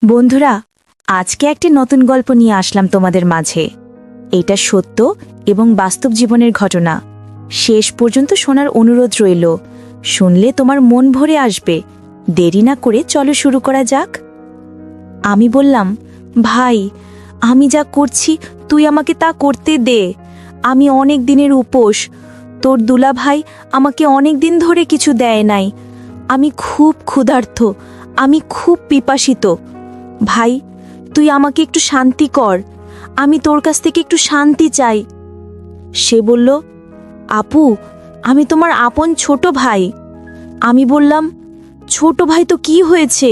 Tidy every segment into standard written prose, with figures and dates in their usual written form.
বন্ধুরা, আজকে একটি নতুন গল্প নিয়ে আসলাম তোমাদের মাঝে। এটা সত্য এবং বাস্তব জীবনের ঘটনা। শেষ পর্যন্ত শোনার অনুরোধ রইল। শুনলে তোমার মন ভরে আসবে। দেরি না করে চলো শুরু করা যাক। আমি বললাম, ভাই, আমি যা করছি তুই আমাকে তা করতে দে। আমি অনেক দিনের উপোস। তোর দুলা ভাই আমাকে অনেক দিন ধরে কিছু দেয় নাই। আমি খুব ক্ষুধার্ত, আমি খুব পিপাসিত। ভাই, তুই আমাকে একটু শান্তি কর। আমি তোর কাছ থেকে একটু শান্তি চাই। সে বলল, আপু, আমি তোমার আপন ছোট ভাই। আমি বললাম, ছোট ভাই তো কি হয়েছে?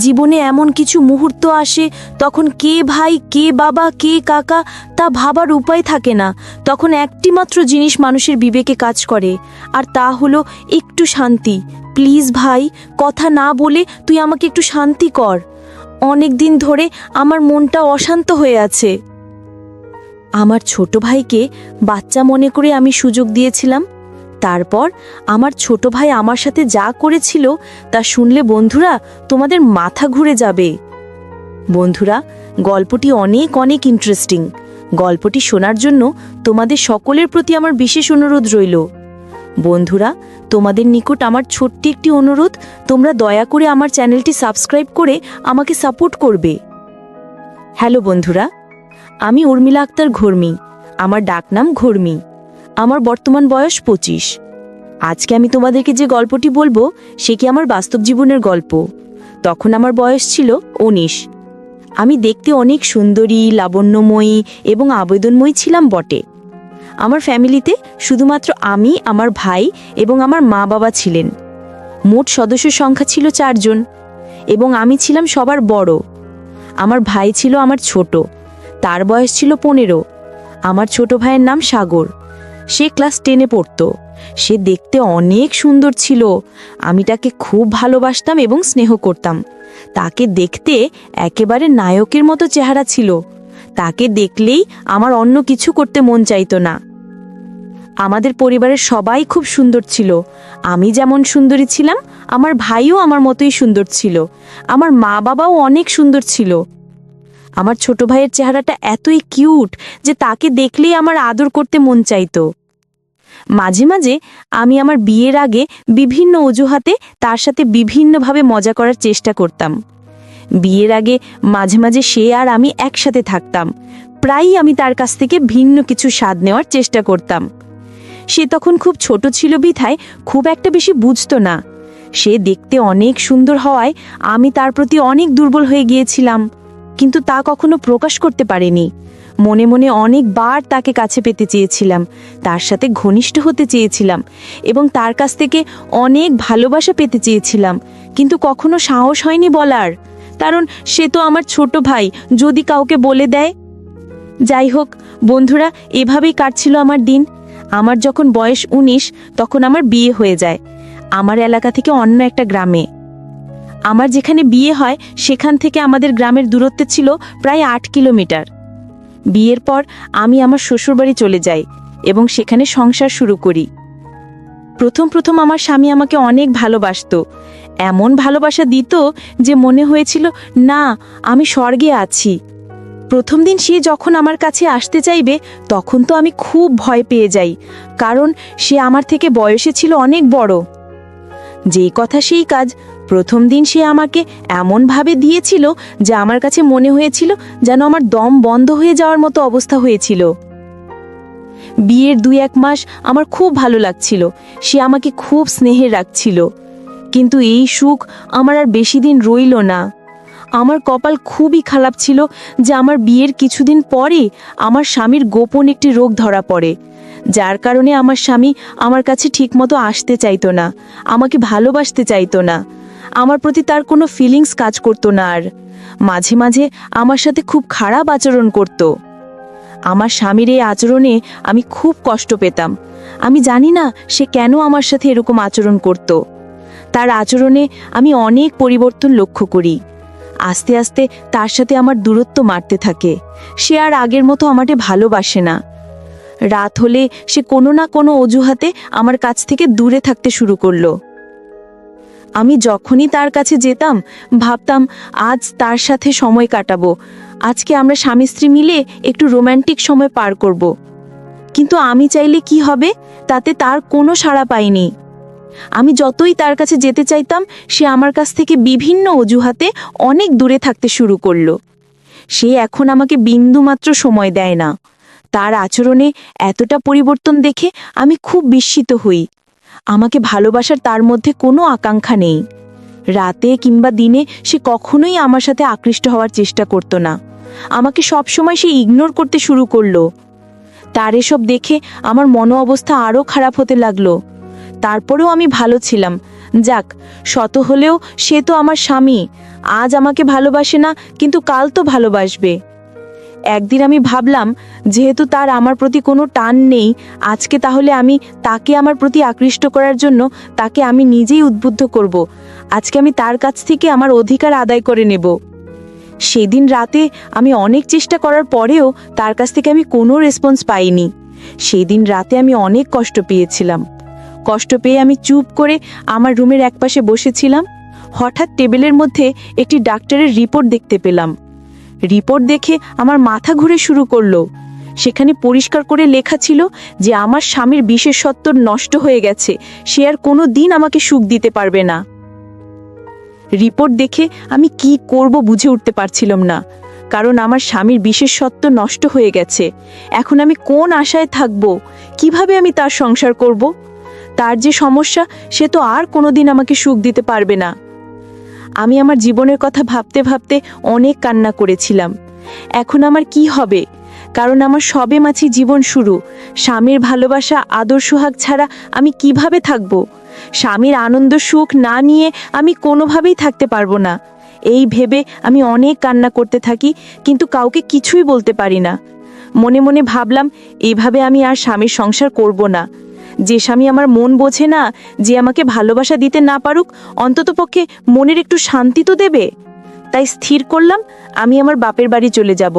জীবনে এমন কিছু মুহূর্ত আসে তখন কে ভাই, কে বাবা, কে কাকা তা ভাবার উপায় থাকে না। তখন একটি মাত্র জিনিস মানুষের বিবেকে কাজ করে, আর তা হলো একটু শান্তি। প্লিজ ভাই, কথা না বলে তুই আমাকে একটু শান্তি কর। অনেক দিন ধরে আমার মনটা অশান্ত হয়ে আছে। আমার ছোট ভাইকে বাচ্চা মনে করে আমি সুযোগ দিয়েছিলাম। তারপর আমার ছোট ভাই আমার সাথে যা করেছিল তা শুনলে বন্ধুরা তোমাদের মাথা ঘুরে যাবে। বন্ধুরা, গল্পটি অনেক অনেক ইন্টারেস্টিং। গল্পটি শোনার জন্য তোমাদের সকলের প্রতি আমার বিশেষ অনুরোধ রইল। বন্ধুরা, তোমাদের নিকট আমার ছোট্ট একটি অনুরোধ, তোমরা দয়া করে আমার চ্যানেলটি সাবস্ক্রাইব করে আমাকে সাপোর্ট করবে। হ্যালো বন্ধুরা, আমি উর্মিলা আক্তার ঘর্মি। আমার ডাকনাম ঘর্মি। আমার বর্তমান বয়স 25। আজকে আমি তোমাদেরকে যে গল্পটি বলবো সে কি আমার বাস্তব জীবনের গল্প। তখন আমার বয়স ছিল 19। আমি দেখতে অনেক সুন্দরী, লাবণ্যময়ী এবং আবেদনময়ী ছিলাম বটে। আমার ফ্যামিলিতে শুধুমাত্র আমি, আমার ভাই এবং আমার মা বাবা ছিলেন। মোট সদস্য সংখ্যা ছিল 4 জন এবং আমি ছিলাম সবার বড়। আমার ভাই ছিল আমার ছোট, তার বয়স ছিল 15। আমার ছোট ভাইয়ের নাম সাগর। সে ক্লাস 10-এ পড়তো। সে দেখতে অনেক সুন্দর ছিল। আমি তাকে খুব ভালোবাসতাম এবং স্নেহ করতাম। তাকে দেখতে একেবারে নায়কের মতো চেহারা ছিল। তাকে দেখলেই আমার অন্য কিছু করতে মন চাইতো না। আমাদের পরিবারের সবাই খুব সুন্দর ছিল। আমি যেমন সুন্দরী ছিলাম, আমার ভাইও আমার মতোই সুন্দর ছিল। আমার মা বাবাও অনেক সুন্দর ছিল। আমার ছোট ভাইয়ের চেহারাটা এতই কিউট যে তাকে দেখলেই আমার আদর করতে মন চাইতো। মাঝে মাঝে আমি আমার বিয়ের আগে বিভিন্ন অজুহাতে তার সাথে বিভিন্নভাবে মজা করার চেষ্টা করতাম। বিয়ের আগে মাঝে মাঝে সে আর আমি একসাথে থাকতাম। প্রায়ই আমি তার কাছ থেকে ভিন্ন কিছু স্বাদ নেওয়ার চেষ্টা করতাম। সে তখন খুব ছোট ছিল বিধায় খুব একটা বেশি বুঝতো না। সে দেখতে অনেক সুন্দর হওয়ায় আমি তার প্রতি অনেক দুর্বল হয়ে গিয়েছিলাম, কিন্তু তা কখনো প্রকাশ করতে পারিনি। মনে মনে অনেকবার তাকে কাছে পেতে চেয়েছিলাম, তার সাথে ঘনিষ্ঠ হতে চেয়েছিলাম এবং তার কাছ থেকে অনেক ভালোবাসা পেতে চেয়েছিলাম, কিন্তু কখনো সাহস হয়নি বলার। কারণ সে তো আমার ছোট ভাই, যদি কাউকে বলে দেয়। যাই হোক বন্ধুরা, এভাবেই কাটছিল আমার দিন। আমার যখন বয়স 19 তখন আমার বিয়ে হয়ে যায় আমার এলাকা থেকে অন্য একটা গ্রামে। আমার যেখানে বিয়ে হয় সেখান থেকে আমাদের গ্রামের দূরত্ব ছিল প্রায় 8 কিলোমিটার। বিয়ের পর আমি আমার শ্বশুরবাড়ি চলে যাই এবং সেখানে সংসার শুরু করি। প্রথম প্রথম আমার স্বামী আমাকে অনেক ভালোবাসতো। এমন ভালোবাসা দিত যে মনে হয়েছিল না, আমি স্বর্গে আছি। প্রথম দিন সে যখন আমার কাছে আসতে চাইবে তখন তো আমি খুব ভয় পেয়ে যাই, কারণ সে আমার থেকে বয়সে ছিল অনেক বড়। যেই কথা সেই কাজ, প্রথম দিন সে আমাকে এমনভাবে দিয়েছিল যে আমার কাছে মনে হয়েছিল যেন আমার দম বন্ধ হয়ে যাওয়ার মতো অবস্থা হয়েছিল। বিয়ের 2-1 মাস আমার খুব ভালো লাগছিল। সে আমাকে খুব স্নেহে রাখছিল, কিন্তু এই সুখ আমার আর বেশি দিন রইল না। আমার কপাল খুবই খারাপ ছিল যে আমার বিয়ের কিছুদিন পরে আমার স্বামীর গোপন একটি রোগ ধরা পড়ে, যার কারণে আমার স্বামী আমার কাছে ঠিকমতো আসতে চাইতো না, আমাকে ভালোবাসতে চাইতো না। আমার প্রতি তার কোনো ফিলিংস কাজ করতো না আর। মাঝে মাঝে আমার সাথে খুব খারাপ আচরণ করত। আমার স্বামীর এই আচরণে আমি খুব কষ্ট পেতাম। আমি জানি না সে কেন আমার সাথে এরকম আচরণ করত। তার আচরণে আমি অনেক পরিবর্তন লক্ষ্য করি। আস্তে আস্তে তার সাথে আমার দূরত্ব মারতে থাকে। সে আর আগের মতো আমাকে ভালোবাসে না। রাত হলে সে কোনো না কোনো অজুহাতে আমার কাছ থেকে দূরে থাকতে শুরু করলো। আমি যখনই তার কাছে যেতাম ভাবতাম আজ তার সাথে সময় কাটাবো, আজকে আমরা স্বামী স্ত্রী মিলে একটু রোম্যান্টিক সময় পার করব। কিন্তু আমি চাইলে কি হবে, তাতে তার কোনো সাড়া পাইনি। আমি যতই তার কাছে যেতে চাইতাম সে আমার কাছ থেকে বিভিন্ন অজুহাতে অনেক দূরে থাকতে শুরু করলো। সে এখন আমাকে বিন্দুমাত্র সময় দেয় না। তার আচরণে এতটা পরিবর্তন দেখে আমি খুব বিস্মিত হই। আমাকে ভালোবাসার তার মধ্যে কোনো আকাঙ্ক্ষা নেই। রাতে কিংবা দিনে সে কখনোই আমার সাথে আকৃষ্ট হওয়ার চেষ্টা করতো না। আমাকে সবসময় সে ইগনোর করতে শুরু করলো। তার এসব দেখে আমার মনো অবস্থা আরও খারাপ হতে লাগলো। তারপরেও আমি ভালো ছিলাম। যাক, শত হলেও সে তো আমার স্বামী। আজ আমাকে ভালোবাসে না, কিন্তু কাল তো ভালোবাসবে। একদিন আমি ভাবলাম, যেহেতু তার আমার প্রতি কোনো টান নেই, আজকে তাহলে আমি তাকে আমার প্রতি আকৃষ্ট করার জন্য তাকে আমি নিজেই উদ্বুদ্ধ করব। আজকে আমি তার কাছ থেকে আমার অধিকার আদায় করে নেব। সেদিন রাতে আমি অনেক চেষ্টা করার পরেও তার কাছ থেকে আমি কোনো রেসপন্স পাইনি। সেদিন রাতে আমি অনেক কষ্ট পেয়েছিলাম। কষ্ট পেয়ে আমি চুপ করে আমার রুমের একপাশে বসেছিলাম। হঠাৎ টেবিলের মধ্যে একটি ডাক্তারের রিপোর্ট দেখতে পেলাম। রিপোর্ট দেখে আমার মাথা ঘুরে শুরু করলো। সেখানে পরিষ্কার করে লেখা ছিল যে আমার স্বামীর বিশেষত্ব নষ্ট হয়ে গেছে, সে আর কোনো দিন আমাকে সুখ দিতে পারবে না। রিপোর্ট দেখে আমি কি করব বুঝে উঠতে পারছিলাম না, কারণ আমার স্বামীর বিশেষত্ব নষ্ট হয়ে গেছে। এখন আমি কোন আশায় থাকব, কিভাবে আমি তার সংসার করব? তার যে সমস্যা, সে তো আর কোনোদিন আমাকে সুখ দিতে পারবে না। আমি আমার জীবনের কথা ভাবতে ভাবতে অনেক কান্না করেছিলাম। এখন আমার কি হবে? কারণ আমার সবে মাছি জীবন শুরু। স্বামীর ভালোবাসা, আদর সোহাগ ছাড়া আমি কিভাবে থাকব? স্বামীর আনন্দ সুখ না নিয়ে আমি কোনোভাবেই থাকতে পারবো না। এই ভেবে আমি অনেক কান্না করতে থাকি, কিন্তু কাউকে কিছুই বলতে পারি না। মনে মনে ভাবলাম, এইভাবে আমি আর স্বামীর সংসার করব না। যে স্বামী আমার মন বোঝে না, যে আমাকে ভালোবাসা দিতে না পারুক, অন্ততপক্ষে মনের একটু শান্তি তো দেবে। তাই স্থির করলাম আমি আমার বাপের বাড়ি চলে যাব।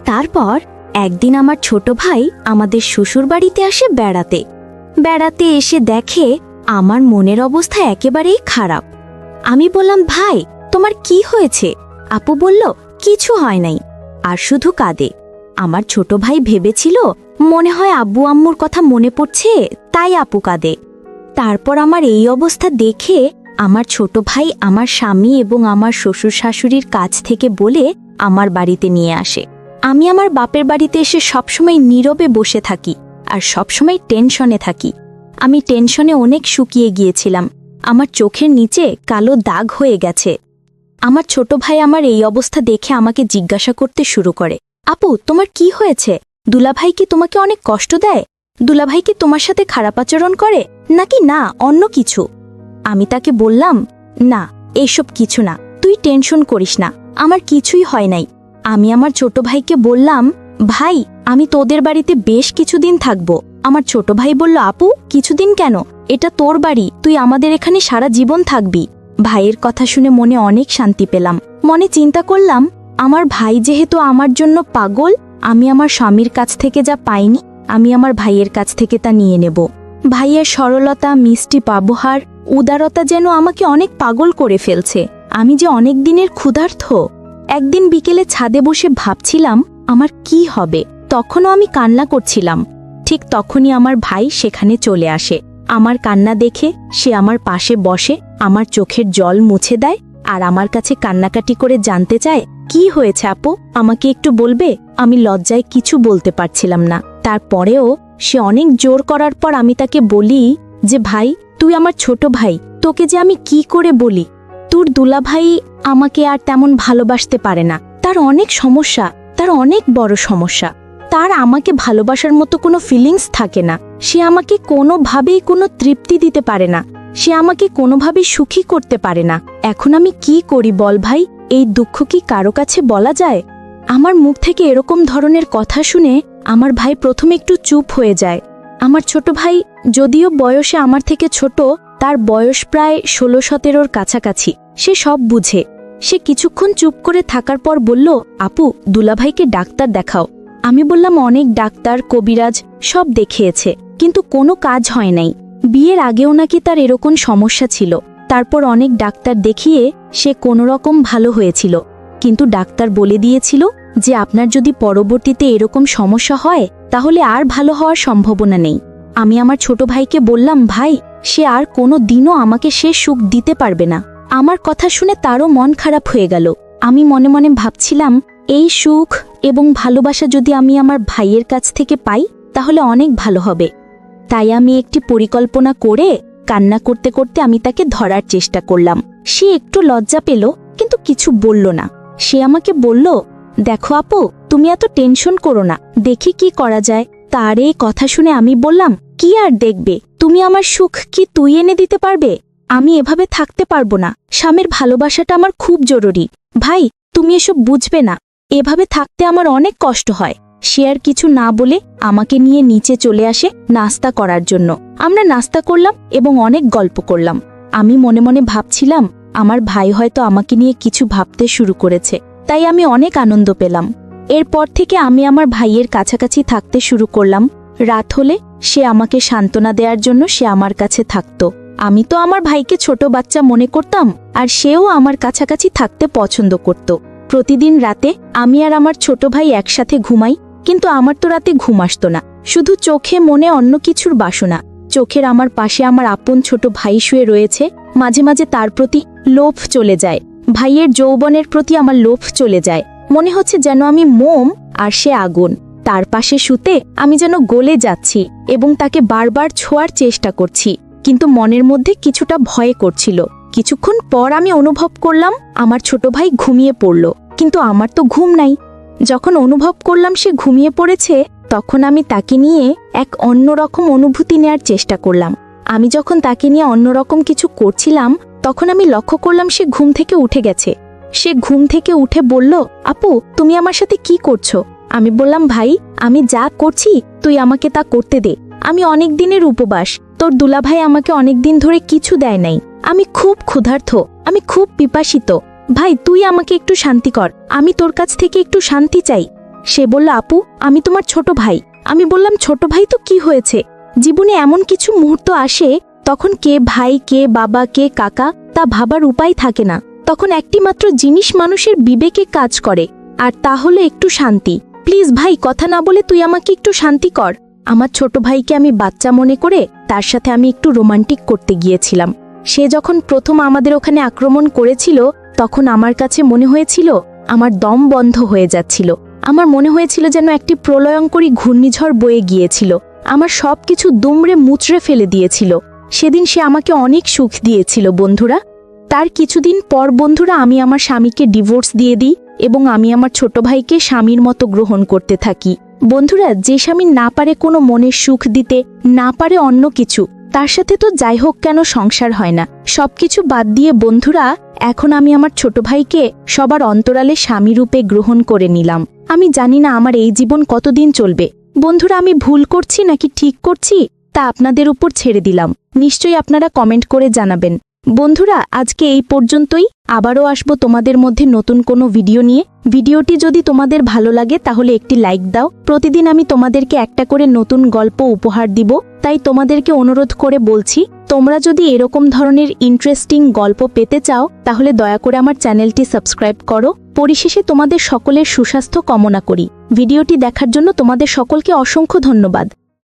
তারপর একদিন আমার ছোট ভাই আমাদের শ্বশুর বাড়িতে আসে বেড়াতে এসে দেখে আমার মনের অবস্থা একেবারেই খারাপ। আমি বললাম, ভাই তোমার কি হয়েছে? আপু বলল, কিছু হয় নাই, আর শুধু কাঁদে। আমার ছোট ভাই ভেবেছিল মনে হয় আব্বু আম্মুর কথা মনে পড়ছে, তাই আপু কাঁদে। তারপর আমার এই অবস্থা দেখে আমার ছোট ভাই আমার স্বামী এবং আমার শ্বশুর শাশুড়ির কাছ থেকে বলে আমার বাড়িতে নিয়ে আসে। আমি আমার বাপের বাড়িতে এসে সবসময় নীরবে বসে থাকি আর সবসময় টেনশনে থাকি। আমি টেনশনে অনেক শুকিয়ে গিয়েছিলাম। আমার চোখের নিচে কালো দাগ হয়ে গেছে। আমার ছোট ভাই আমার এই অবস্থা দেখে আমাকে জিজ্ঞাসা করতে শুরু করে, আপু তোমার কি হয়েছে? দুলাভাই কি তোমাকে অনেক কষ্ট দেয়? দুলাভাই কি তোমার সাথে খারাপ আচরণ করে, নাকি না অন্য কিছু? আমি তাকে বললাম, না এইসব কিছু না, তুই টেনশন করিস না, আমার কিছুই হয় নাই। আমি আমার ছোট ভাইকে বললাম, ভাই আমি তোদের বাড়িতে বেশ কিছুদিন থাকবো। আমার ছোট ভাই বলল, আপু কিছুদিন কেন? এটা তোর বাড়ি, তুই আমাদের এখানে সারা জীবন থাকবি। ভাইয়ের কথা শুনে মনে অনেক শান্তি পেলাম। মনে চিন্তা করলাম, আমার ভাই যেহেতু আমার জন্য পাগল, আমি আমার স্বামীর কাছ থেকে যা পাইনি আমি আমার ভাইয়ের কাছ থেকে তা নিয়ে নেব। ভাইয়ের সরলতা, মিষ্টি ব্যবহার, উদারতা যেন আমাকে অনেক পাগল করে ফেলছে। আমি যে অনেক দিনের ক্ষুধার্ত। একদিন বিকেলে ছাদে বসে ভাবছিলাম আমার কি হবে। তখনও আমি কান্না করছিলাম। ঠিক তখনই আমার ভাই সেখানে চলে আসে। আমার কান্না দেখে সে আমার পাশে বসে, আমার চোখের জল মুছে দেয় আর আমার কাছে কান্নাকাটি করে জানতে চায়, কি হয়েছে আপু, আমাকে একটু বলবে? আমি লজ্জায় কিছু বলতে পারছিলাম না। তারপরেও সে অনেক জোর করার পর আমি তাকে বলি যে, ভাই তুই আমার ছোট ভাই, তোকে যে আমি কি করে বলি? তোর দুলাভাই আমাকে আর তেমন ভালোবাসতে পারে না। তার অনেক সমস্যা, তার অনেক বড় সমস্যা। তার আমাকে ভালোবাসার মতো কোনো ফিলিংস থাকে না। সে আমাকে কোনোভাবেই কোনো তৃপ্তি দিতে পারে না। সে আমাকে কোনোভাবেই সুখী করতে পারে না। এখন আমি কি করি বল ভাই? এই দুঃখ কি কারো কাছে বলা যায়? আমার মুখ থেকে এরকম ধরনের কথা শুনে আমার ভাই প্রথমে একটু চুপ হয়ে যায়। আমার ছোট ভাই যদিও বয়সে আমার থেকে ছোট, তার বয়স প্রায় 16-17-র কাছাকাছি। সে সব বুঝে। সে কিছুক্ষণ চুপ করে থাকার পর বলল, আপু দুলাভাইকে ডাক্তার দেখাও। আমি বললাম, অনেক ডাক্তার কবিরাজ সব দেখিয়েছে, কিন্তু কোনো কাজ হয় নাই। বিয়ের আগেও নাকি তার এরকম সমস্যা ছিল। তারপর অনেক ডাক্তার দেখিয়ে সে কোনোরকম ভালো হয়েছিল, কিন্তু ডাক্তার বলে দিয়েছিল যে আপনার যদি পরবর্তীতে এরকম সমস্যা হয় তাহলে আর ভালো হওয়ার সম্ভাবনা নেই। আমি আমার ছোট ভাইকে বললাম, ভাই, সে আর কোনো দিনও আমাকে সে সুখ দিতে পারবে না। আমার কথা শুনে তারও মন খারাপ হয়ে গেল। আমি মনে মনে ভাবছিলাম, এই সুখ এবং ভালোবাসা যদি আমি আমার ভাইয়ের কাছ থেকে পাই তাহলে অনেক ভালো হবে। তাই আমি একটি পরিকল্পনা করে কান্না করতে করতে আমি তাকে ধরার চেষ্টা করলাম। সে একটু লজ্জা পেল, কিন্তু কিছু বলল না। সে আমাকে বলল, দেখো আপু, তুমি এত টেনশন করো না, দেখি কি করা যায়। তার এই কথা শুনে আমি বললাম, কি আর দেখবে, তুমি আমার সুখ কি তুই এনে দিতে পারবে? আমি এভাবে থাকতে পারবো না। স্বামীর ভালোবাসাটা আমার খুব জরুরি। ভাই, তুমি এসব বুঝবে না, এভাবে থাকতে আমার অনেক কষ্ট হয়। সে আর কিছু না বলে আমাকে নিয়ে নিচে চলে আসে নাস্তা করার জন্য। আমরা নাস্তা করলাম এবং অনেক গল্প করলাম। আমি মনে মনে ভাবছিলাম, আমার ভাই হয়তো আমাকে নিয়ে কিছু ভাবতে শুরু করেছে, তাই আমি অনেক আনন্দ পেলাম। এরপর থেকে আমি আমার ভাইয়ের কাছাকাছি থাকতে শুরু করলাম। রাত হলে সে আমাকে সান্ত্বনা দেওয়ার জন্য সে আমার কাছে থাকত। আমি তো আমার ভাইকে ছোট বাচ্চা মনে করতাম, আর সেও আমার কাছাকাছি থাকতে পছন্দ করত। প্রতিদিন রাতে আমি আর আমার ছোট ভাই একসাথে ঘুমাই, কিন্তু আমার তো রাতে ঘুম আসতো না, শুধু চোখে মনে অন্য কিছুর বাসনা। চোখের আমার পাশে আমার আপন ছোট ভাই শুয়ে রয়েছে, মাঝে মাঝে তার প্রতি লোভ চলে যায়। ভাইয়ের যৌবনের প্রতি আমার লোভ চলে যায়। মনে হচ্ছে যেন আমি মোম আর সে আগুন। তার পাশে শুতে আমি যেন গলে যাচ্ছি এবং তাকে বারবার ছোঁয়ার চেষ্টা করছি, কিন্তু মনের মধ্যে কিছুটা ভয় করছিল। কিছুক্ষণ পর আমি অনুভব করলাম আমার ছোট ভাই ঘুমিয়ে পড়ল, কিন্তু আমার তো ঘুম নাই। যখন অনুভব করলাম সে ঘুমিয়ে পড়েছে, তখন আমি তাকে নিয়ে এক অন্যরকম অনুভূতি নেয়ার চেষ্টা করলাম। আমি যখন তাকে নিয়ে অন্যরকম কিছু করছিলাম, তখন আমি লক্ষ্য করলাম সে ঘুম থেকে উঠে গেছে। সে ঘুম থেকে উঠে বলল, আপু, তুমি আমার সাথে কি করছো? আমি বললাম, ভাই, আমি যা করছি তুই আমাকে তা করতে দে। আমি অনেক দিনের উপবাস, তোর দুলাভাই আমাকে অনেক দিন ধরে কিছু দেয় নাই। আমি খুব ক্ষুধার্ত, আমি খুব পিপাসিত। ভাই, তুই আমাকে একটু শান্তি কর, আমি তোর কাছ থেকে একটু শান্তি চাই। সে বলল, আপু, আমি তোমার ছোট ভাই। আমি বললাম, ছোট ভাই তো কি হয়েছে? জীবনে এমন কিছু মুহূর্ত আসে তখন কে ভাই, কে বাবা, কে কাকা তা ভাবার উপায় থাকে না। তখন একটি মাত্র জিনিস মানুষের বিবেকে কাজ করে, আর তা হলো একটু শান্তি। প্লিজ ভাই, কথা না বলে তুই আমাকে একটু শান্তি কর। আমার ছোট ভাইকে আমি বাচ্চা মনে করে তার সাথে আমি একটু রোমান্টিক করতে গিয়েছিলাম। সে যখন প্রথম আমাদের ওখানে আক্রমণ করেছিল, তখন আমার কাছে মনে হয়েছিল আমার দম বন্ধ হয়ে যাচ্ছিল। আমার মনে হয়েছিল যেন একটি প্রলয়ঙ্করী ঘূর্ণিঝড় বয়ে গিয়েছিল, আমার সবকিছু দুমড়ে মুচড়ে ফেলে দিয়েছিল। সেদিন সে আমাকে অনেক সুখ দিয়েছিল বন্ধুরা। তার কিছুদিন পর বন্ধুরা আমি আমার স্বামীকে ডিভোর্স দিয়ে দিই এবং আমি আমার ছোট ভাইকে স্বামীর মতো গ্রহণ করতে থাকি। বন্ধুরা, যে স্বামী না পারে কোনো মনের সুখ দিতে, না পারে অন্য কিছু, তার সাথে তো যাই হোক কেন সংসার হয় না। সবকিছু বাদ দিয়ে বন্ধুরা, এখন আমি আমার ছোট ভাইকে সবার অন্তরালে স্বামী রূপে গ্রহণ করে নিলাম। আমি জানি না আমার এই জীবন কতদিন চলবে। বন্ধুরা, আমি ভুল করছি নাকি ঠিক করছি তা আপনাদের উপর ছেড়ে দিলাম। নিশ্চয়ই আপনারা কমেন্ট করে জানাবেন। বন্ধুরা, আজকে এই পর্যন্তই। আবারও আসবো তোমাদের মধ্যে নতুন কোনো ভিডিও নিয়ে। ভিডিওটি যদি তোমাদের ভালো লাগে তাহলে একটি লাইক দাও। প্রতিদিন আমি তোমাদেরকে একটা করে নতুন গল্প উপহার দিব, তাই তোমাদেরকে অনুরোধ করে বলছি, তোমরা যদি এরকম ধরনের ইন্টারেস্টিং গল্প পেতে চাও তাহলে দয়া করে আমার চ্যানেলটি সাবস্ক্রাইব করো। পরিশেষে তোমাদের সকলের সুস্বাস্থ্য কামনা করি। ভিডিওটি দেখার জন্য তোমাদের সকলকে অসংখ্য ধন্যবাদ।